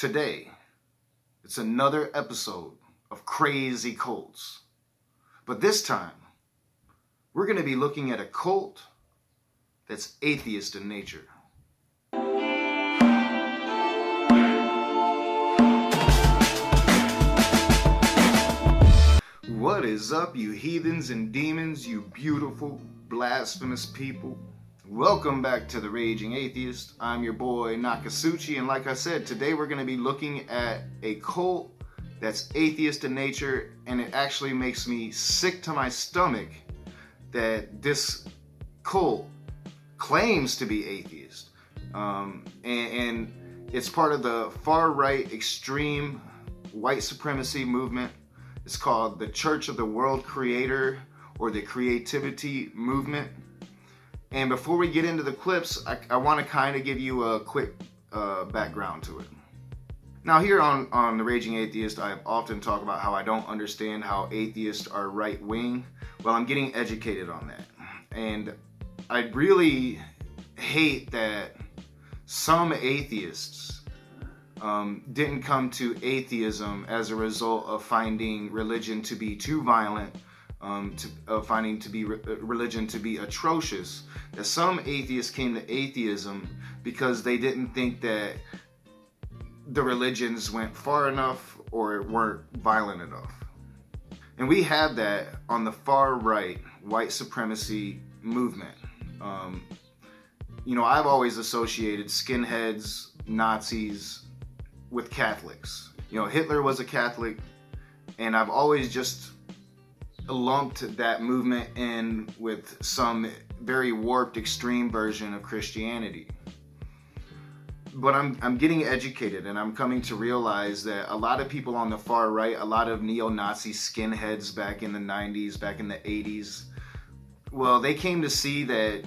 Today, it's another episode of Crazy Cults. But this time, we're going to be looking at a cult that's atheist in nature. What is up, you heathens and demons, you beautiful, blasphemous people? Welcome back to The Raging Atheist. I'm your boy Nakasuchi, and like I said, today we're going to be looking at a cult that's atheist in nature, and it actually makes me sick to my stomach that this cult claims to be atheist. And it's part of the far-right extreme white supremacy movement. It's called the Church of the World Creator, or the Creativity Movement. And before we get into the clips, I want to kind of give you a quick background to it. Now here on The Raging Atheist, I often talk about how I don't understand how atheists are right-wing. Well, I'm getting educated on that. And I really hate that some atheists didn't come to atheism as a result of finding religion to be too violent, finding religion to be atrocious. That some atheists came to atheism because they didn't think that the religions went far enough or weren't violent enough. And we have that on the far right white supremacy movement. I've always associated skinheads, Nazis with Catholics. Hitler was a Catholic, and I've always just lumped that movement in with some very warped extreme version of Christianity. But I'm getting educated, and I'm coming to realize that a lot of people on the far right, a lot of neo-Nazi skinheads back in the 90s, back in the 80s, well, they came to see that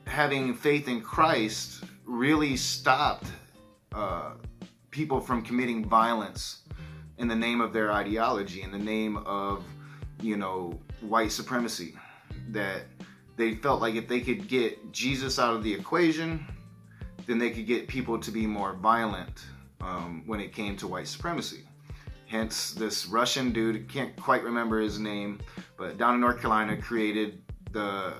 having faith in Christ really stopped people from committing violence in the name of their ideology, in the name of white supremacy. That they felt like if they could get Jesus out of the equation, then they could get people to be more violent when it came to white supremacy. Hence, this Russian dude, can't quite remember his name, but down in North Carolina created the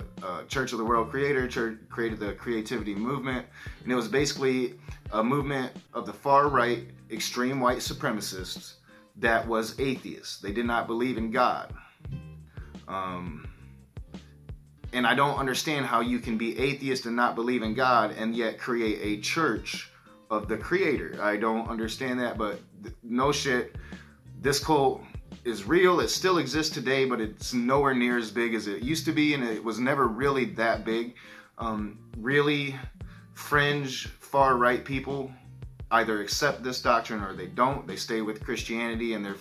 Church of the World Creator, created the Creativity Movement, and it was basically a movement of the far right extreme white supremacists that was atheist. They did not believe in God. And I don't understand how you can be atheist and not believe in God and yet create a church of the Creator. I don't understand that, but no shit. This cult is real. It still exists today, but it's nowhere near as big as it used to be, and it was never really that big. Really fringe far-right people either accept this doctrine or they don't. They stay with Christianity, and they're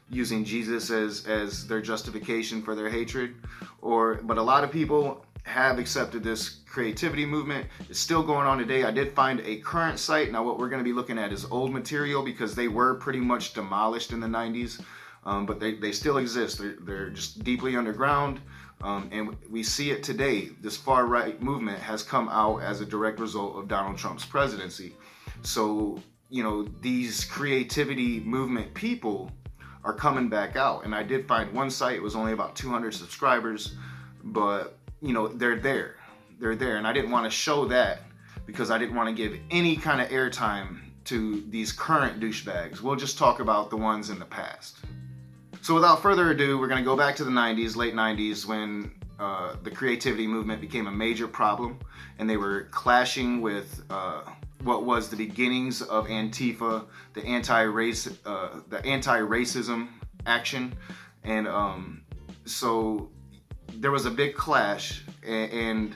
using Jesus as their justification for their hatred. But a lot of people have accepted this creativity movement. It's still going on today. I did find a current site. Now what we're going to be looking at is old material, because they were pretty much demolished in the 90s. But they still exist. They're just deeply underground. And we see it today. This far right movement has come out as a direct result of Donald Trump's presidency. So, these creativity movement people are coming back out. And I did find one site. It was only about 200 subscribers, but they're there. They're there. And I didn't want to show that because I didn't want to give any kind of airtime to these current douchebags. We'll just talk about the ones in the past. So without further ado, we're going to go back to the 90s, late 90s, when the creativity movement became a major problem, and they were clashing with what was the beginnings of Antifa, the anti-racism action. And so there was a big clash, and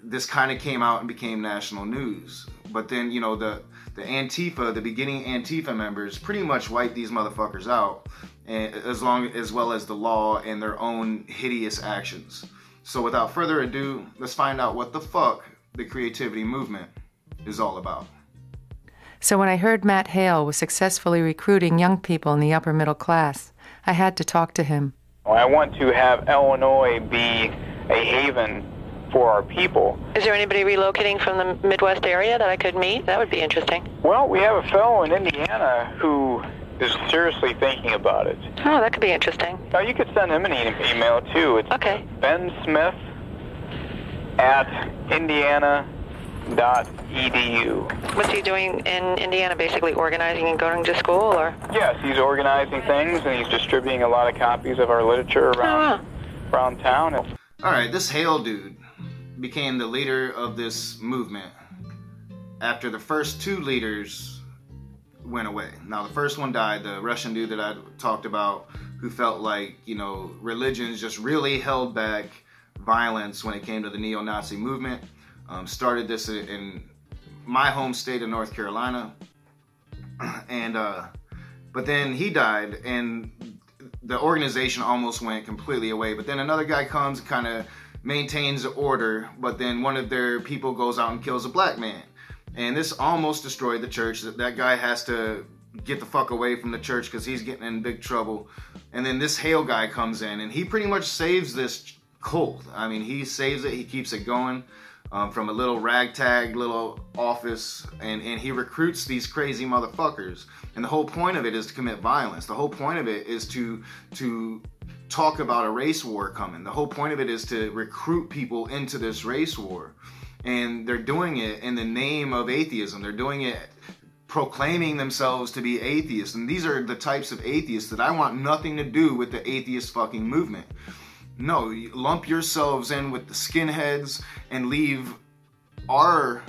this kind of came out and became national news. But then, the Antifa, the beginning Antifa members pretty much wiped these motherfuckers out, as well as the law and their own hideous actions. So without further ado, let's find out what the fuck the creativity movement is all about. So when I heard Matt Hale was successfully recruiting young people in the upper middle class, I had to talk to him. I want to have Illinois be a haven for our people. Is there anybody relocating from the Midwest area that I could meet? That would be interesting. Well, we have a fellow in Indiana who is seriously thinking about it. Oh, that could be interesting. Now, you could send him an email, too. It's okay. bensmith@indiana.edu. What's he doing in Indiana? Basically organizing and going to school, or? Yes, he's organizing things, and he's distributing a lot of copies of our literature around town. All right, this Hale dude became the leader of this movement after the first two leaders went away. Now, the first one died, the Russian dude that I talked about, who felt like, you know, religions just really held back violence when it came to the neo-Nazi movement. Started this in my home state of North Carolina. And, but then he died, and the organization almost went completely away. But then another guy comes, kind of maintains order, but then one of their people goes out and kills a black man. And this almost destroyed the church. That guy has to get the fuck away from the church because he's getting in big trouble. And then this Hale guy comes in, and he pretty much saves this cult. I mean, he saves it, he keeps it going from a little ragtag little office, and he recruits these crazy motherfuckers. And the whole point of it is to commit violence. The whole point of it is to talk about a race war coming. The whole point of it is to recruit people into this race war. And they're doing it in the name of atheism. They're doing it proclaiming themselves to be atheists. And these are the types of atheists that I want nothing to do with the atheist fucking movement. No, you lump yourselves in with the skinheads and leave our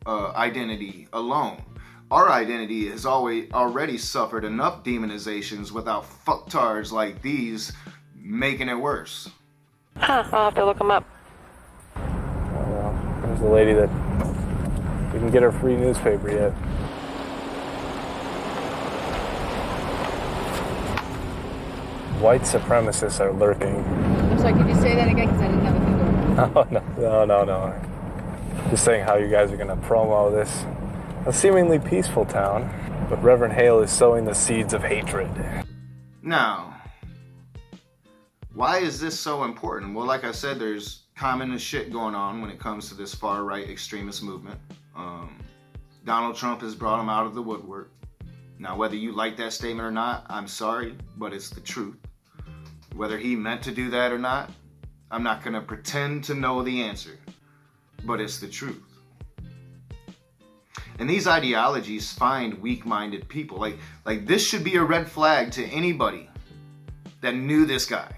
identity alone. Our identity has already suffered enough demonizations without fucktards like these making it worse. Huh, I'll have to look them up. There's the lady that didn't get her free newspaper yet. White supremacists are lurking. I'm sorry, could you say that again? Because I didn't have a thing going. No. Just saying how you guys are going to promo this. A seemingly peaceful town, but Reverend Hale is sowing the seeds of hatred. Now, why is this so important? Well, like I said, there's common shit going on when it comes to this far-right extremist movement. Donald Trump has brought him out of the woodwork. Now, whether you like that statement or not, I'm sorry, but it's the truth. Whether he meant to do that or not, I'm not going to pretend to know the answer, but it's the truth. And these ideologies find weak-minded people. Like this should be a red flag to anybody that knew this guy,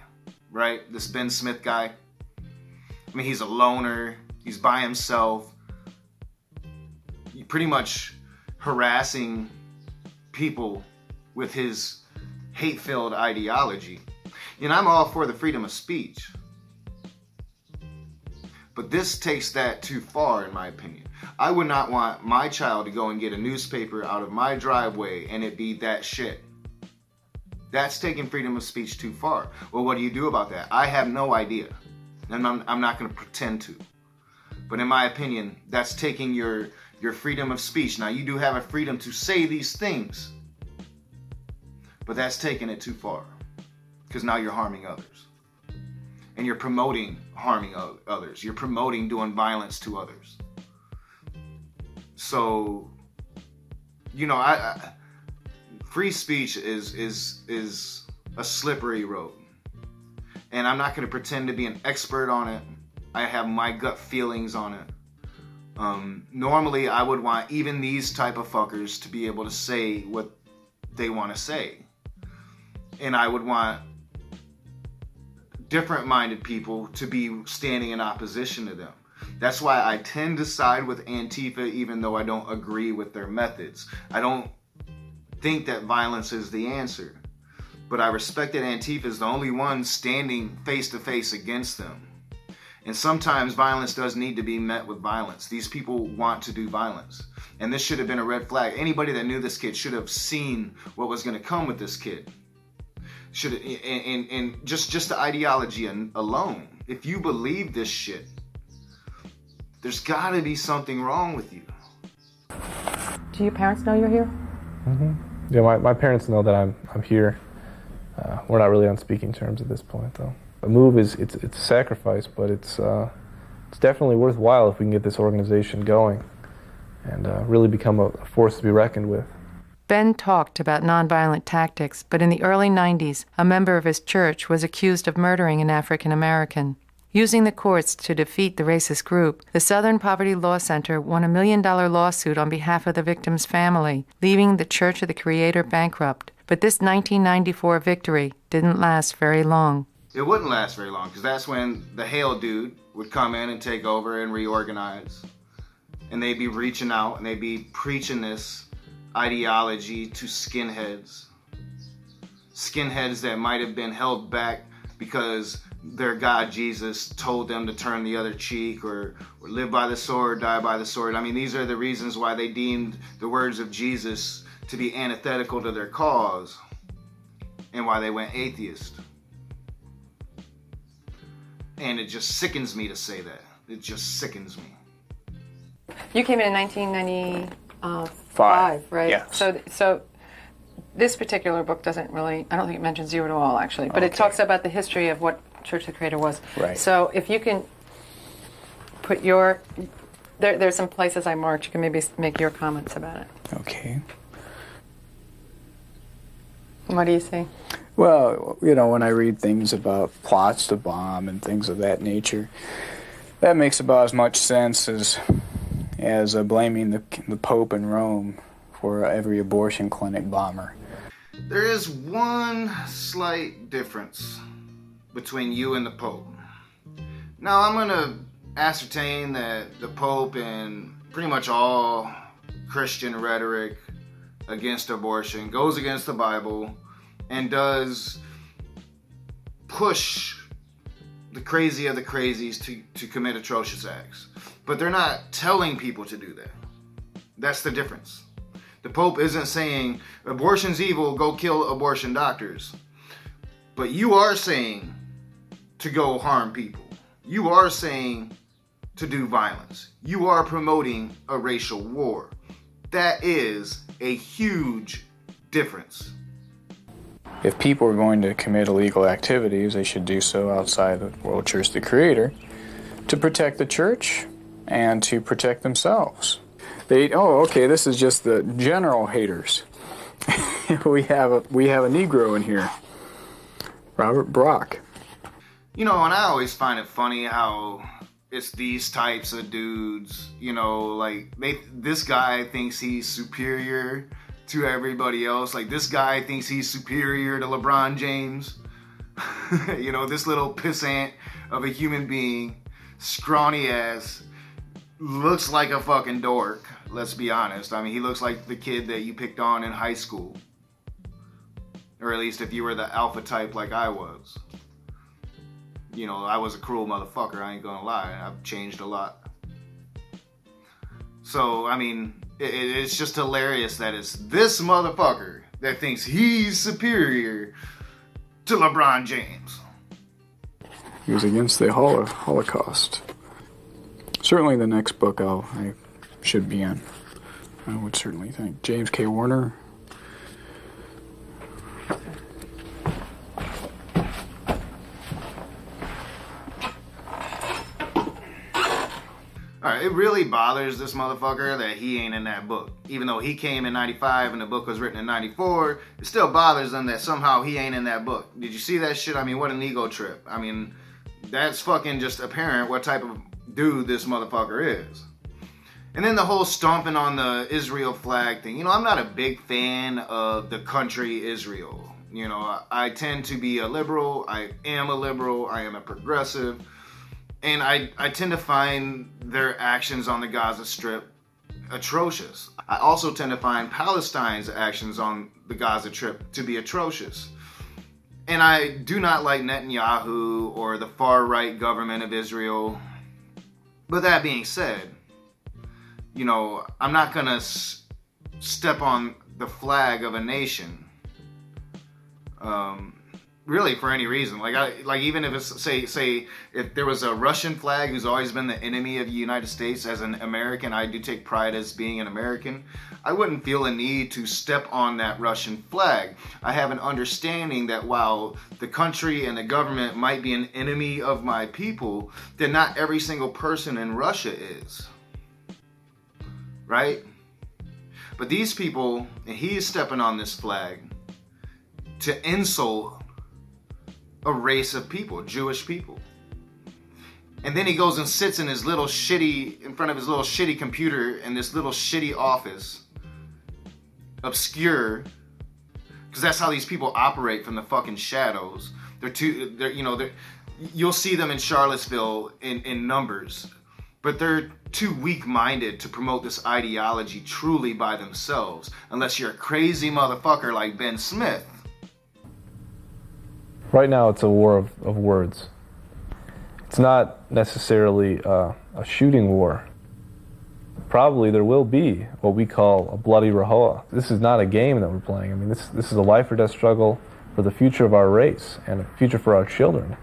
right? This Ben Smith guy. I mean, he's a loner. He's by himself. He's pretty much harassing people with his hate-filled ideology. And I'm all for the freedom of speech. But this takes that too far, in my opinion. I would not want my child to go and get a newspaper out of my driveway and it be that shit. That's taking freedom of speech too far. Well, what do you do about that? I have no idea. And I'm not going to pretend to. But in my opinion, that's taking your freedom of speech. Now, you do have a freedom to say these things. But that's taking it too far. Because now you're harming others. And you're promoting harming others. You're promoting doing violence to others. So, you know, free speech is a slippery road. And I'm not going to pretend to be an expert on it. I have my gut feelings on it. Normally, I would want even these type of fuckers to be able to say what they want to say. And I would want different-minded people to be standing in opposition to them. That's why I tend to side with Antifa, even though I don't agree with their methods. I don't think that violence is the answer. But I respect that Antifa is the only one standing face-to-face against them. And sometimes violence does need to be met with violence. These people want to do violence. And this should have been a red flag. Anybody that knew this kid should have seen what was going to come with this kid. And just the ideology alone. If you believe this shit, there's got to be something wrong with you. Do your parents know you're here? Mm-hmm. Yeah, my parents know that I'm here. We're not really on speaking terms at this point, though. A move it's a sacrifice, but it's it's definitely worthwhile if we can get this organization going and really become a force to be reckoned with. Ben talked about nonviolent tactics, but in the early 90s, a member of his church was accused of murdering an African American. Using the courts to defeat the racist group, the Southern Poverty Law Center won a $1 million lawsuit on behalf of the victim's family, leaving the Church of the Creator bankrupt. But this 1994 victory didn't last very long. It wouldn't last very long, because that's when the Hale dude would come in and take over and reorganize. And they'd be reaching out and they'd be preaching this ideology to skinheads. Skinheads that might have been held back because their God Jesus told them to turn the other cheek, or live by the sword, die by the sword. I mean, these are the reasons why they deemed the words of Jesus to be antithetical to their cause, and why they went atheist. And it just sickens me to say that. It just sickens me. You came in 1995, right? Yeah. So this particular book doesn't really, I don't think it mentions you at all, actually, but it talks about the history of what Church of the Creator was. Right. So if you can put your, there's some places I marked, you can maybe make your comments about it. Okay. What do you see? Well, you know, when I read things about plots to bomb and things of that nature, that makes about as much sense as blaming the Pope in Rome for every abortion clinic bomber. There is one slight difference between you and the Pope. Now, I'm going to ascertain that the Pope and pretty much all Christian rhetoric against abortion goes against the Bible and does push the crazy of the crazies to commit atrocious acts. But they're not telling people to do that. That's the difference. The Pope isn't saying abortion's evil, go kill abortion doctors. But you are saying to go harm people. You are saying to do violence. You are promoting a racial war. That is a huge difference. If people are going to commit illegal activities, they should do so outside the World Church of the Creator to protect the church and to protect themselves. This is just the general haters. we have a Negro in here, Robert Brock. You know, and I always find it funny how it's these types of dudes, you know, like this guy thinks he's superior to everybody else. Like, this guy thinks he's superior to LeBron James. You know, this little pissant of a human being, scrawny ass, looks like a fucking dork. Let's be honest. I mean, he looks like the kid that you picked on in high school. Or at least if you were the alpha type like I was. You know, I was a cruel motherfucker, I ain't gonna lie. I've changed a lot. So, I mean, it's just hilarious that it's this motherfucker that thinks he's superior to LeBron James. He was against the Holocaust. Certainly the next book I should be in, I would certainly think. James K. Warner. Alright, it really bothers this motherfucker that he ain't in that book. Even though he came in 95 and the book was written in 94, it still bothers him that somehow he ain't in that book. Did you see that shit? I mean, what an ego trip. I mean, that's fucking just apparent what type of dude this motherfucker is. And then the whole stomping on the Israel flag thing. You know, I'm not a big fan of the country Israel. You know, I tend to be a liberal. I am a liberal. I am a progressive. And I tend to find their actions on the Gaza Strip atrocious. I also tend to find Palestine's actions on the Gaza Strip to be atrocious. And I do not like Netanyahu or the far-right government of Israel. But that being said, you know, I'm not going to step on the flag of a nation really for any reason. Like even if it's say if there was a Russian flag who's always been the enemy of the United States, as an American, I do take pride as being an American. I wouldn't feel a need to step on that Russian flag. I have an understanding that while the country and the government might be an enemy of my people, then not every single person in Russia is. Right? But these people, and he is stepping on this flag to insult a race of people, Jewish people. And then he goes and sits in his little shitty, in front of his little shitty computer in this little shitty office, obscure, because that's how these people operate from the fucking shadows. You'll see them in Charlottesville in numbers, but they're too weak-minded to promote this ideology truly by themselves, unless you're a crazy motherfucker like Ben Smith. Right now it's a war of words. It's not necessarily a shooting war. Probably there will be what we call a bloody Rahowa. This is not a game that we're playing. I mean, this is a life or death struggle for the future of our race and a future for our children.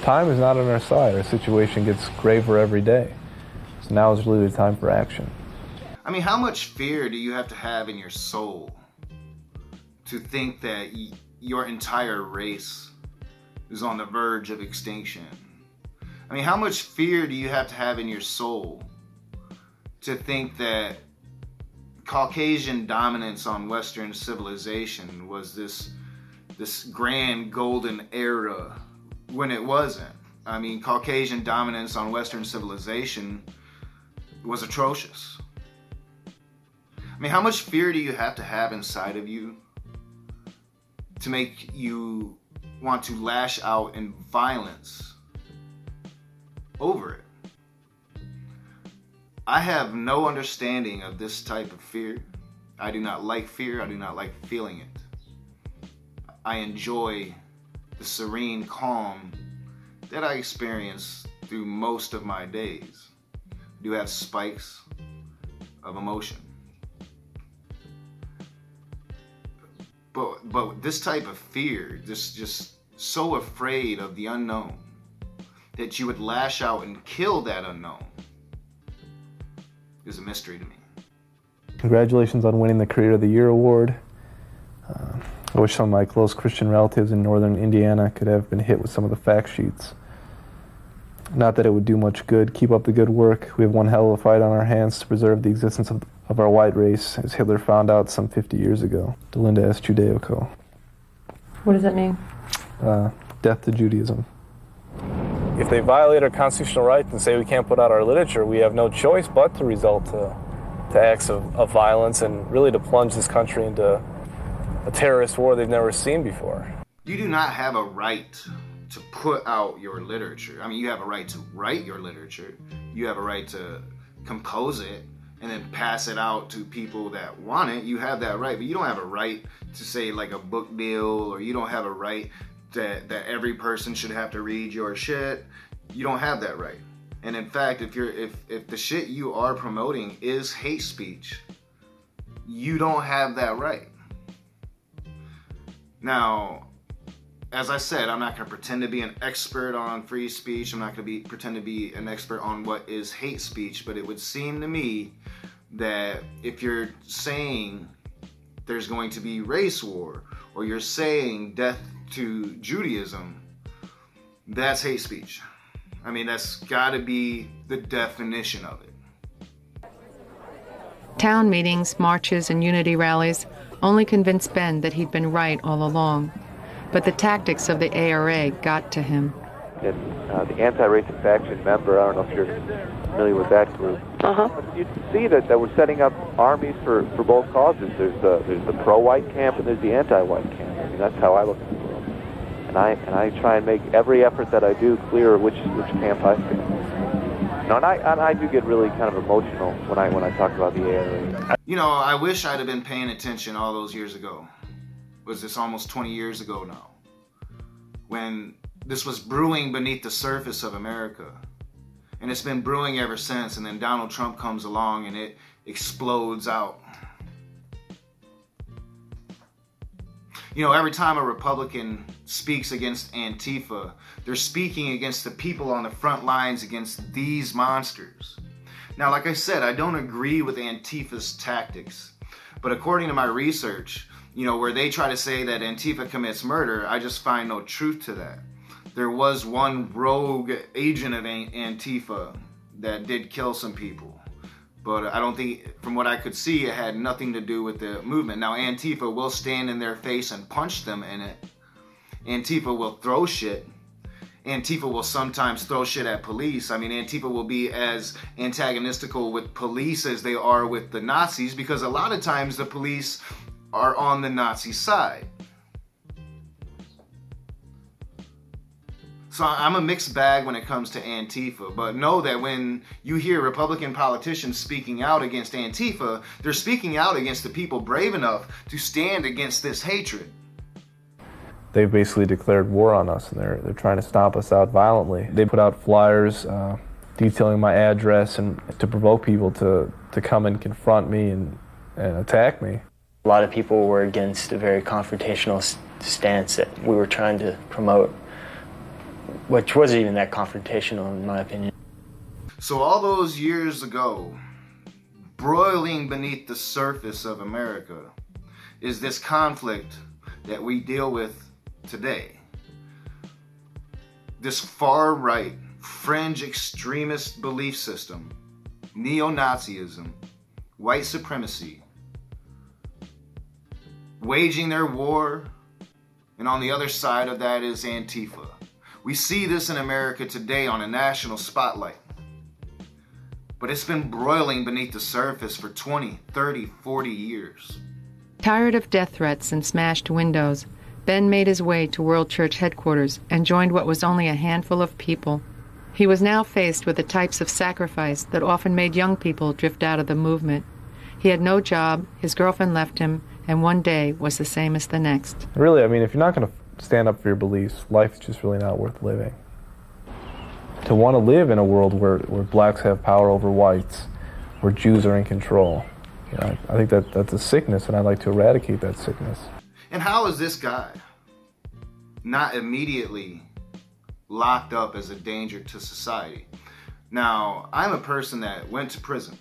Time is not on our side. Our situation gets graver every day. So now is really the time for action. I mean, how much fear do you have to have in your soul to think that your entire race is on the verge of extinction? I mean, how much fear do you have to have in your soul to think that Caucasian dominance on Western civilization was this grand golden era when it wasn't? I mean, Caucasian dominance on Western civilization was atrocious. I mean, how much fear do you have to have inside of you to make you want to lash out in violence over it? I have no understanding of this type of fear. I do not like fear. I do not like feeling it. I enjoy the serene calm that I experience through most of my days. I do have spikes of emotion. But this type of fear, just so afraid of the unknown that you would lash out and kill that unknown, is a mystery to me. Congratulations on winning the Creator of the Year award. I wish some of my close Christian relatives in northern Indiana could have been hit with some of the fact sheets. Not that it would do much good. Keep up the good work. We have one hell of a fight on our hands to preserve the existence of our white race, as Hitler found out some 50 years ago. Delinda S. Judaico. What does that mean? Death to Judaism. If they violate our constitutional rights and say we can't put out our literature, we have no choice but to resort to acts of violence and really to plunge this country into a terrorist war they've never seen before. You do not have a right to put out your literature. I mean, you have a right to write your literature. You have a right to compose it and then pass it out to people that want it. You have that right, but you don't have a right to say like a book deal, or you don't have a right that every person should have to read your shit. You don't have that right. And in fact, if the shit you are promoting is hate speech, you don't have that right. Now, as I said, I'm not going to pretend to be an expert on free speech. I'm not going to pretend to be an expert on what is hate speech, but it would seem to me that if you're saying there's going to be race war, or you're saying death to Judaism, that's hate speech. I mean, that's got to be the definition of it. Town meetings, marches, and unity rallies only convinced Ben that he'd been right all along. But the tactics of the ARA got to him. And the anti-racist faction member, I don't know if you're familiar with that group. You see that we're setting up armies for both causes. There's the pro-white camp and there's the anti-white camp. I mean, that's how I look at the world. And I try and make every effort that I do clear which camp I fit. No, and I do get really kind of emotional when I talk about the ARA. You know, I wish I'd have been paying attention all those years ago. Was this almost 20 years ago now? When this was brewing beneath the surface of America. And it's been brewing ever since, and then Donald Trump comes along and it explodes out. You know, every time a Republican speaks against Antifa, they're speaking against the people on the front lines, against these monsters. Now, like I said, I don't agree with Antifa's tactics, but according to my research, you know, where they try to say that Antifa commits murder, I just find no truth to that. There was one rogue agent of Antifa that did kill some people, but I don't think, from what I could see, it had nothing to do with the movement. Now, Antifa will stand in their face and punch them in it. Antifa will throw shit. Antifa will sometimes throw shit at police. I mean, Antifa will be as antagonistical with police as they are with the Nazis, because a lot of times the police are on the Nazi side. So I'm a mixed bag when it comes to Antifa, but know that when you hear Republican politicians speaking out against Antifa, they're speaking out against the people brave enough to stand against this hatred. They've basically declared war on us, and they're trying to stomp us out violently. They put out flyers detailing my address and to provoke people to come and confront me and attack me. A lot of people were against a very confrontational stance that we were trying to promote, which wasn't even that confrontational in my opinion. So all those years ago, broiling beneath the surface of America is this conflict that we deal with today. This far-right, fringe extremist belief system, neo-Nazism, white supremacy, waging their war, and on the other side of that is Antifa. We see this in America today on a national spotlight. But it's been broiling beneath the surface for 20, 30, 40 years. Tired of death threats and smashed windows, Ben made his way to World Church headquarters and joined what was only a handful of people. He was now faced with the types of sacrifice that often made young people drift out of the movement. He had no job, his girlfriend left him, and one day was the same as the next. Really, I mean, if you're not going to stand up for your beliefs, life's just really not worth living. To want to live in a world where blacks have power over whites, where Jews are in control, you know, I think that's a sickness, and I'd like to eradicate that sickness. And how is this guy not immediately locked up as a danger to society? Now, I'm a person that went to prison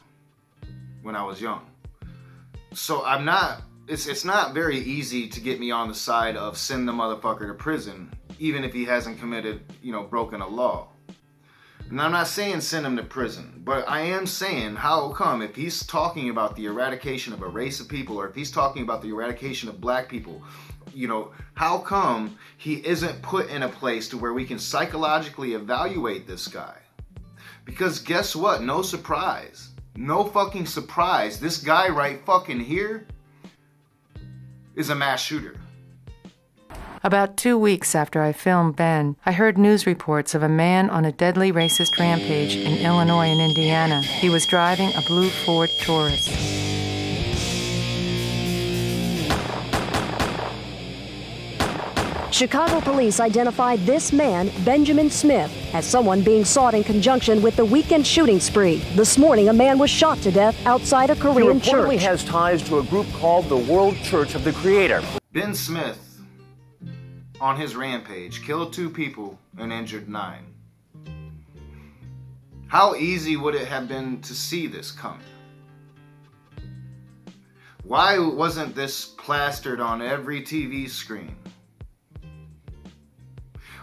when I was young. So I'm not, it's not very easy to get me on the side of send the motherfucker to prison, even if he hasn't committed, you know, broken a law. And I'm not saying send him to prison, but I am saying how come if he's talking about the eradication of a race of people, or if he's talking about the eradication of black people, you know, how come he isn't put in a place to where we can psychologically evaluate this guy? Because guess what? No surprise. No fucking surprise. This guy right fucking here is a mass shooter. About 2 weeks after I filmed Ben, I heard news reports of a man on a deadly racist rampage in Illinois and Indiana. He was driving a blue Ford Taurus. Chicago police identified this man, Benjamin Smith, as someone being sought in conjunction with the weekend shooting spree. This morning, a man was shot to death outside a Korean church. He reportedly has ties to a group called the World Church of the Creator. Ben Smith, on his rampage, killed 2 people and injured 9. How easy would it have been to see this coming? Why wasn't this plastered on every TV screen?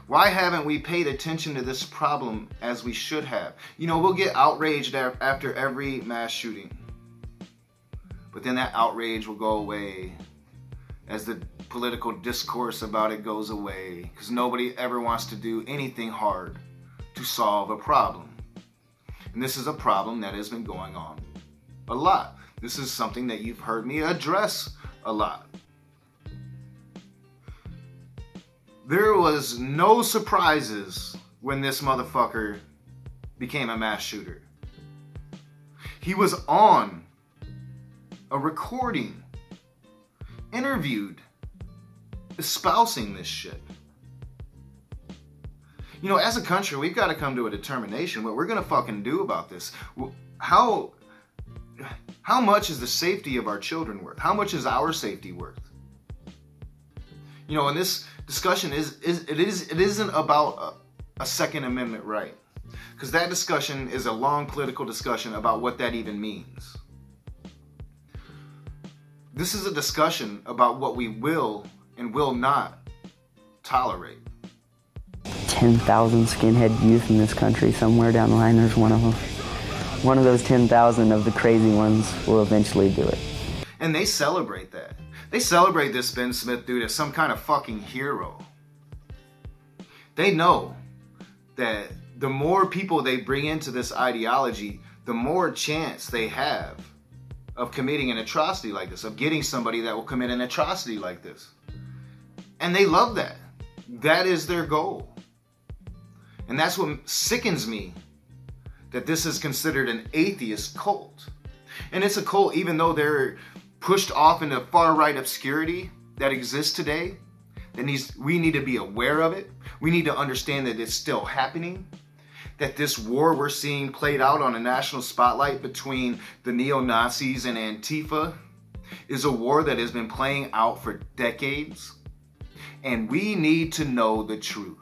Why haven't we paid attention to this problem as we should have? You know, we'll get outraged after every mass shooting, but then that outrage will go away as the political discourse about it goes away, because nobody ever wants to do anything hard to solve a problem. And this is a problem that has been going on a lot. This is something that you've heard me address a lot. There was no surprises when this motherfucker became a mass shooter. He was on a recording, interviewed, espousing this shit. You know, as a country, we've got to come to a determination what we're gonna fucking do about this. How much is the safety of our children worth? How much is our safety worth? You know, and this discussion it isn't about a Second Amendment right, because that discussion is a long political discussion about what that even means. This is a discussion about what we will and will not tolerate. 10,000 skinhead youth in this country. Somewhere down the line, there's one of them. One of those 10,000 of the crazy ones will eventually do it. And they celebrate that. They celebrate this Ben Smith dude as some kind of fucking hero. They know that the more people they bring into this ideology, the more chance they have of committing an atrocity like this, of getting somebody that will commit an atrocity like this. And they love that. That is their goal. And that's what sickens me, that this is considered an atheist cult. And it's a cult even though they're pushed off into far-right obscurity that exists today. We need to be aware of it. We need to understand that it's still happening. That this war we're seeing played out on a national spotlight between the neo-Nazis and Antifa is a war that has been playing out for decades. And we need to know the truth.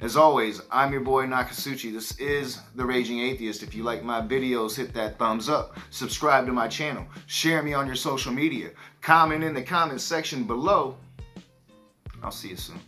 As always, I'm your boy Nakasuchi. This is The Raging Atheist. If you like my videos, hit that thumbs up. Subscribe to my channel. Share me on your social media. Comment in the comment section below. I'll see you soon.